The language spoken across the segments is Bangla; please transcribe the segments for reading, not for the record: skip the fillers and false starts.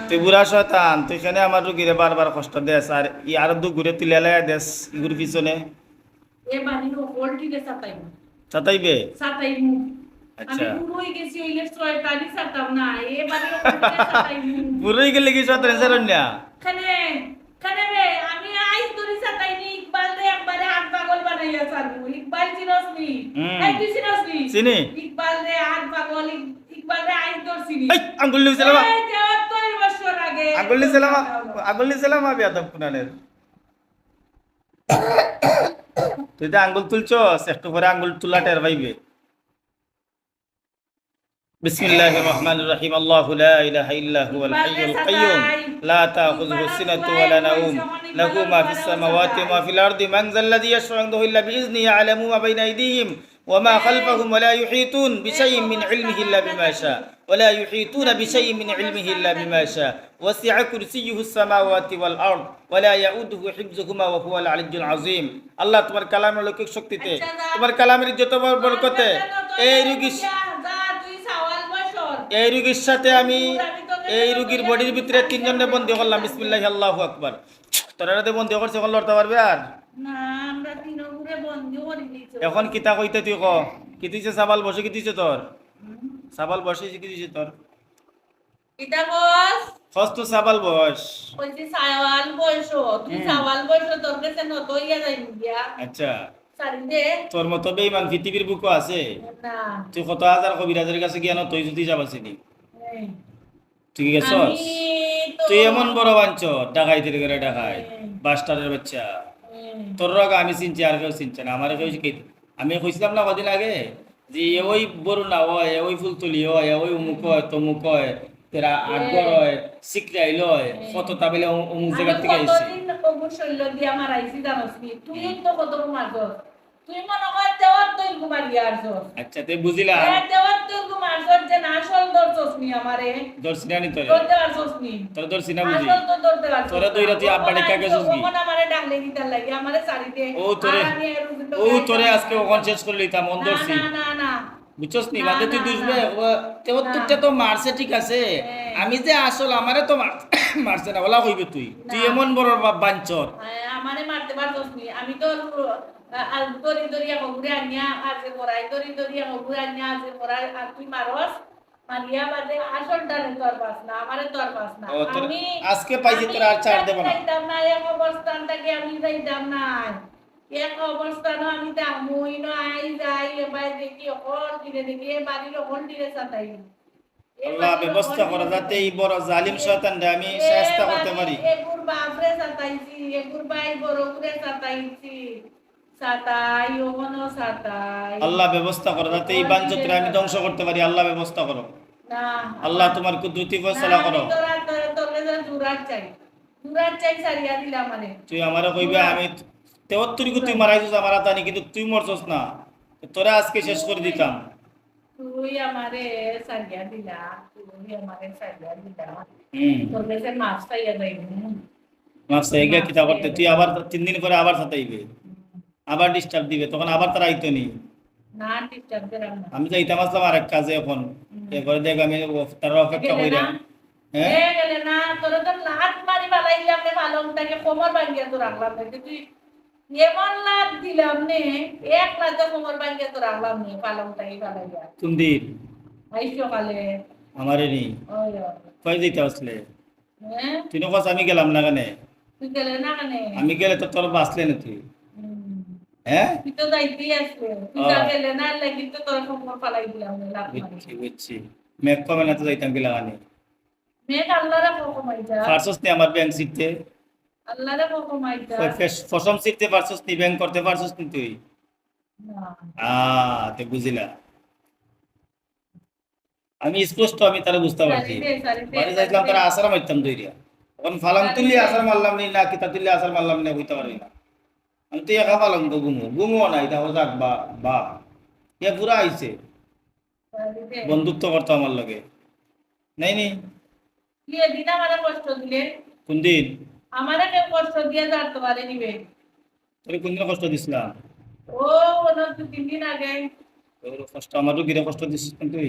তুই বুড়া শয়তান, তুই এখানে আমার রুগীরে বারবার কষ্ট দেস আর ই আর দু ঘুরে তুলে লাই দেস ইগুর পিছনে এ বাড়ির ওল্টিকে সাতাই চাতাইবে। সাতাই মু আমি আচ্ছা, পুরো হয়ে গেছি ওইলে ছয়টানি সাতাম না এ বাড়ির ওল্টিকে সাতাই মু বুড়োই গেলে কি শয়তান সেরন্যা খানে খানে রে আমি আইস দড়ি সাতাইনি ইকবাল রে একবারে হাত পাগল বানাইয়া ছাড়বো ইকবাল চিনসনি এই তুই চিনসনি চিনি ইকবাল রে হাত পাগল ইকবাল রে আইস দড়ছিনি এই আঙ্গুল নিছিলাম, এই 73 বছর আগে আঙ্গুল নিছিলাম আমি আদব কুনানের। তুই তো আঙ্গুল তুলছস, একটু পরে আঙ্গুল তুলা টের পাইবে। বিসমিল্লাহির রহমানির রহিম। আল্লাহু লা ইলাহা ইল্লা হুয়াল হাইয়ুল কাইয়্যুম লা তাখুযুহু সিনাতু ওয়া লা নাওম লাহু মা ফিস সামাওয়াতি ওয়া মা ফিল আরদি মান যাল্লাযী ইয়াশফা'u 'ইনদাহু ইল্লা বিইযনিহি ইয়া'লামু মা বাইনা আইদিহিম ওয়া মা খালফাহুম ওয়া লা ইউহীতুন বিশাইইন মিন 'ইলমিহি ইল্লা বিমা শা'a ওয়া লা ইউহীতুনা বিশাইইন মিন 'ইলমিহি ইল্লা বিমা শা'a ওয়াসি'a কুরসিয়্যুহু সামাওয়াতি ওয়াল আরদ ওয়া লা ইয়াউদুহু হিফযুহুমা ওয়া হুয়াল 'আলিয়্যুল 'আযীম। আল্লাহ তোমার কালামের অলৌকিক শক্তিতে, তোমার কালামের যত বরকতে এই রোগীর সাথে আমি এই রোগীর বডির ভিতরে তিনজনে বন্দী করলাম। বিসমিল্লাহি আল্লাহু আকবার। তোরা রাতে বন্দী করছে, এখন লড়তে পারবে আর না আমরা তিনগুরে বন্ধ করে দিয়েছি এখন কিতা কইতে তুই ক কি দিছে সাবাল বসে কি দিছে তোর সাবাল বসে কি দিছে তোর এটা বস হস্ত সাবাল বস। কইছি সাওয়াল বয়সো তুই সাওয়াল বয়সো তোর কাছে নত হইয়া যাই গিয়া আচ্ছা, সারি দে তোর মতো বেঈমান পৃথিবীর বুকও আছে। না তুই কত হাজার কবিরাজের কাছে গিয়া না তুই যদি যাবাসিনি এই, ঠিক আছে। আমি তো তুই এমন বড় বাঞ্চ ডাকাইতের করে ডাকাই বাস্টারের বাচ্চা। তোর রোগ আমি চিনছি আর কেউ চিনছে না, আমার কেউ শিখাই। আমি কইছিলাম না কদিন আগে যে ওই বড় না হয় ওই ফুলতুলি হয় ওই অমুক হয় তমুক হয় তেরা আটগর হয় সিকরাইল হয় কত তাবেলে অমুক জায়গা থেকে আইছি। কতদিন অবশ্যই লদি আমার আইছি জানোস নি তুই তো কত মারছস তুই মনে কর দেওয়ার তুই ঘুমালি আরছস। আচ্ছা তুই বুঝিলা দেওয়ার তুই ঘুমারছস যে না আসল দরছস নি আমারে দর্শিনানি তোরে ধরতে পারছস নি তোর দর্শিনা বুঝি আসল তো ধরতে পারছস তোরে দইরা তুই আব্বা ডেকা গেছস কি কোন আমারে ডাকলে দিতার লাগি আমারে সারিতে ও তোরে আজকে ওখান শেষ করলি তা মন দর্শি না না না বুঝছস নি বাদে তুই দুসবে তেহত্তরটা তো মারছে ঠিক আছে, আমি যে আসল আমারে তো মারছে না ওলা কইবে তুই তুই এমন বড় বাঞ্চর আমারে মারতে পারছস নি আমি তো আর দড়ি দড়িয়া ঘুরে আনিয়া আজে পড়াই দড়ি দড়িয়া ঘুরে আনিয়া আজে পড়াই আর তুই মারস মারিয়া বাদে আসলটারে তোর পাস না আমারে তোর পাস না আমি আজকে পাইছি তোর আর ছাড় দেব না। যাইতাম না এক অবস্থানটাকে আমি যাইতাম না এক অবস্থান আমি দামুই না আই যাই এবার দেখি হল দিনে দেখি এ বাড়ির হল দিনে সাতাই আল্লাহ ব্যবস্থা করে যাতে এই বড় জালিম শয়তানরে আমি শাস্তি করতে পারি। এগুর বাপরে সাতাইছি এগুর ভাই বড় করে সাতাইছি সাতাই ওনো সাতাই আল্লাহ ব্যবস্থা করো যাতে এই বাঞ্চতরে আমি ধ্বংস করতে পারি। আল্লাহ ব্যবস্থা করো, না আল্লাহ তোমার কুদরতি ফয়সালা করো। তোরা তোরে জুরাত চাই সারিয়া দিলা মানে তুই আমারে কইবে আমি 73 কো তুই মারাইছিস আমার আতানি কিন্তু তুই মরছস না, তোরা আজকে শেষ করে দিতাম। তুই আমারে সারিয়া দিলা তোর কাছে মাছ পাইয়া যাইবো মাফ সাইগা কিতা করতে তুই আবার 3 দিন পরে আবার সাতাইবে আবার ডিস্টার্ব দিবে তখন আবার তারা আইতো নি না ডিস্টার্ব করাম না আমি যাইতাম আসলাম আরেক কাজে এখন এরপরে দেখ আমি তার অপেক্ষা কইরা হ্যাঁ গেলে না তোর তো লাত মারি বালাইলাম নে পালংটাকে কোমর ভাঙিয়া তো রাখলাম না তুই এমন লাত দিলাম নে এক লাতে কোমর ভাঙিয়া তো রাখলাম নে পালংটাকে বালাইয়া কোন দিন আই সকালে আমারে নি ওই কই দিতে আসলে হ্যাঁ তুই নকস আমি গেলাম না কেন তুই গেলে না কেন আমি গেলে তো তোর বাঁচলে না তুই হ্যাঁ তুই তো যাইতেই আসলে তুই গেলে না লাগি তো তোর কোমর পালাই দিলাম লাত মারি বুঝছি মেক কমে না তো যাইতাম গেলা গানে মেক আল্লাহর হুকুমাইতা পারছস নি আমার ব্যাংক শিখতে আল্লাহর হুকুমাইতা ফসম শিখতে পারছস নি ব্যাংক করতে পারছস নি তুই না তে বুঝিলা আমি স্পষ্ট আমি তারা বুঝতে পারছি বাড়ি যাইছিলাম তারা আসার মারতাম দইরিয়া এখন ফালাম তুললি আসার মারলাম নি না কিতা তুললি আসার মারলাম না বুঝতে পারবি না আমি তো একা ফালাম তো গুমো নাই তা যাক বা এ পুরা আইছে বন্ধুত্ব করতো আমার লগে নাই নি দিয়ে দিন আমারে কষ্ট দিলে কোন দিন আমারে কেউ কষ্ট দিয়ে যাতে পারে নিবে তোরে কোন দিন কষ্ট দিছিলাম ও কোনো 2-3 দিন আগে কষ্ট আমার রুগীরা কষ্ট দিচ্ছিস তুই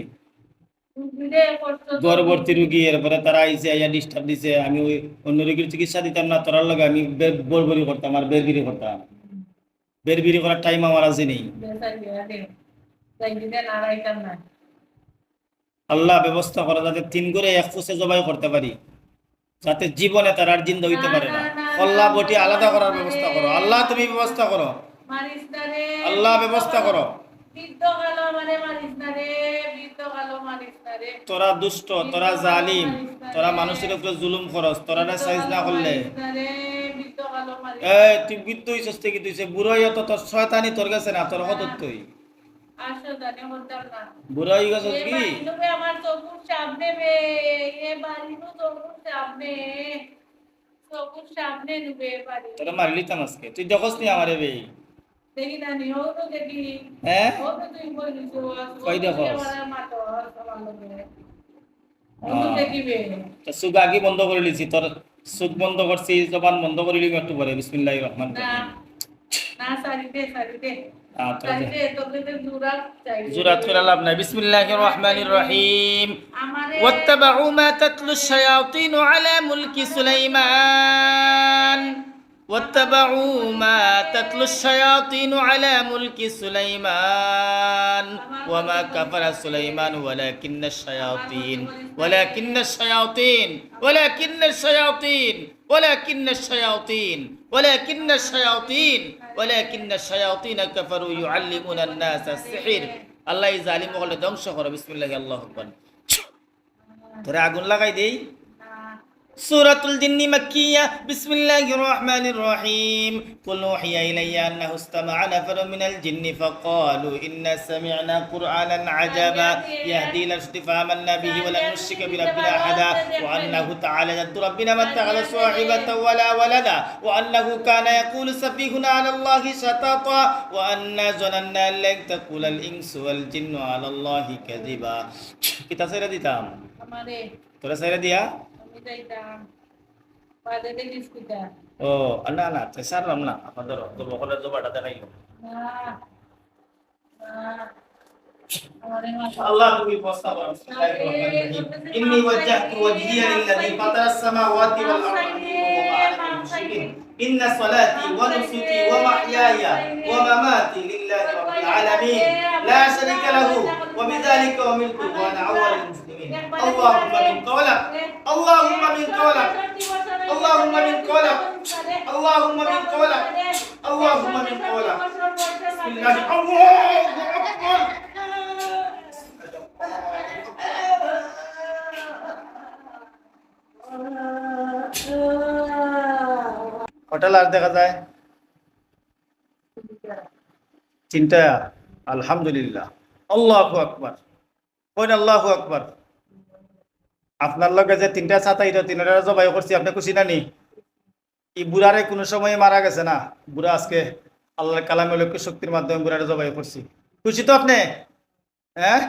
রুগীরে কষ্ট তো- গর্ভবতী রুগী এরপরে তারা আইসে আইয়া ডিস্টার্ব দিছে আমি ওই অন্য রুগীর চিকিৎসা দিতাম না তোরার লগে আমি বরবরি করতাম আর বেরবিরি করতাম বেরবিরি করার টাইম আমার আছে নেই বেসাই দিয়া দে তাই দিতে নারাইতাম না আল্লাহ ব্যবস্থা করো যাতে 3 করে এক ফুসে জবাই করতে পারি যাতে জীবনে তার আর জিন্দা হইতে পারে না কল্লা বটি আলাদা করার ব্যবস্থা করো আল্লাহ তুমি ব্যবস্থা করো মারিস না রে আল্লাহ ব্যবস্থা করো বৃদ্ধ কালো মানে মারিস না রে বৃদ্ধ কালো মারিস না রে তোরা দুষ্ট তোরা জালিম তোরা মানুষের উপরে জুলুম করস তোরা না সাইজ না করলে মারিস না রে বৃদ্ধ কালো মারিস এই তুই বিদ্য হইছস থেকে তুইছে বুড়ো হইয়া তো তোর শয়তানি তোর কাছে না তোর হদত তুই আসো জানি হতাম না বুড়ো হই গেছস এ কি বাড়িতে আমার চকুর সামনে বে এ বাড়িতে চকুর সামনে চকুর সামনে নুবে বাড়ি তোরা মারলি তাম আজকে তুই দেখস নি আমারে বে দেখি না নি ও তো দেখি হ্যাঁ ও তো তুই বলিস কই দেখো? আমার মাতো আমার লগে ও তো দেখিবে তো সুগ আগে বন্ধ করে লিছি তোর সুগ বন্ধ করছি জবান বন্ধ করে লিম একটু পরে বিসমিল্লাহির রহমানির না রহিম না সারিতে তোরা সারিতে তোকে তো জুরাত চাই জুরাত করে লাভ নাই বিসমিল্লাহির রহমানির রহিম আমারে واتبعوا ما تتلو الشياطين على ملك سليمان واتبعوا ما تتلو الشياطين على ملك سليمان وما كفر سليمان ولكن الشياطين ولكن الشياطين ولكن الشياطين ولكن الشياطين ولكن الشياطين ولكن الشياطين كفروا يعلمون الناس السحر الله يظالم وقال ধ্বংস করো বিসমিল্লাহ আল্লাহু আকবার তোরে আগুন লাগাই দেই সূরাতুল জিন্নি মাক্কিয়া বিসমিল্লাহির রহমানির রহিম কুল উহিয়া ইলাইয়া আন্নাহু ইসতামা'a নাফারুম মিনাল জিন্নি ফাকালু ইন্না সামি'না কুরআনান আজাবা ইয়াহদি ইলা রাশদি ফাআমান্না বিহি ওয়া লান নুশরিকা বিরাব্বিনা আহাদা ওয়া আন্নাহু তাআলা জাদ্দু রাব্বিনা মাত্তাখাযা সাহিবাতান ওয়ালা ওয়ালাদা ওয়া আন্নাহু কানা ইয়াকুলু সাফিহুনা আলা আল্লাহি শাতাতা ওয়া আন্না যানান্না লান তাকুলাল ইনসু ওয়াল জিন্নু আলা আল্লাহি কাযিবা কিতা সাইরা দিতাম আমারে তোরা সাইরা দিয়া আমি যাইতাম বাদে দেখিস কিটা ও না না সারলাম না আপনাদের তো বকলের জবাটা দেখাই না আমারে আল্লাহ তুমি প্রস্তাব ইন্নী ওয়াজজাহতু ওয়াজহিয়া লিল্লাযী ফাতারাস সামাওয়াতি ওয়াল আরদি ইন্না সালাতি ওয়া নুসুকি ওয়া মাহইয়ায়া ওয়া মামাতি লিল্লাহি রাব্বিল আলামিন লা শারীকা লাহু ওয়া বিযালিকা উমিরতু ওয়া আনা আউওয়ালুল মুসলিমিন আল্লাহুম্মা মিন কওলাক আল্লাহুম্মা মিন কওলাক اللهم من قولك اللهم من قولك اللهم من قولك بسم الله الله أكبر হোটেল আর দেখা যায় চিন্তা আলহামদুলিল্লাহ আল্লাহু আকবার কোন আল্লাহু আকবার আপনার লগে যে 3টা ছাতা এটা 3টা জবাই করছি আপনি খুশি না নি এই বুড়ারে কোনো সময় মারা গেছে না বুড়া আজকে আল্লাহর কালামে লক্ষ্য শক্তির মাধ্যমে বুড়ারে জবাই করছি খুশি তো আপনি হ্যাঁ